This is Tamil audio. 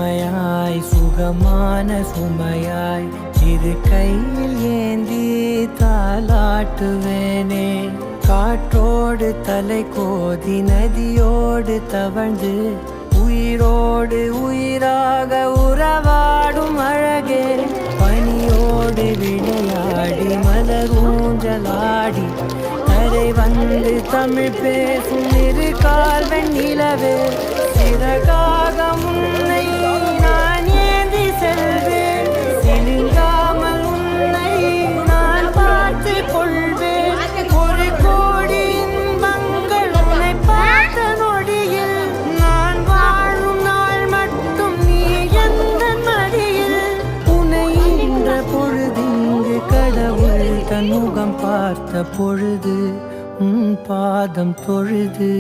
இளமையாய் சுகமான சுமையாய் இரு கையில் ஏந்தி தாலாட்டுவேனே. காற்றோடு தலை கோதி நதியோடு தவழ்ந்து உயிரோடு உயிராக உறவாடும் அழகே. பனியோடு விளையாடி மலர் ஊஞ்சலாடி கரை வந்து தமிழ் பேசும் இரு கால்வன் நிலவே. சிறகாக முன்னை நான் ஏந்தி செல்வேன், சிலுங்காமல் உன்னை நான் பார்த்து கொள்வேன். ஒரு கோடி இன்பங்கள் உன்னை பார்த்த நொடியில் நான் வாழும் நாள் மட்டும் நீ எந்த மடியில். உன்னை என்ற பொழுதிங்கு கடவுள் தன் முகம் பார்த்த பொழுது உன் பாதம் தொழுது.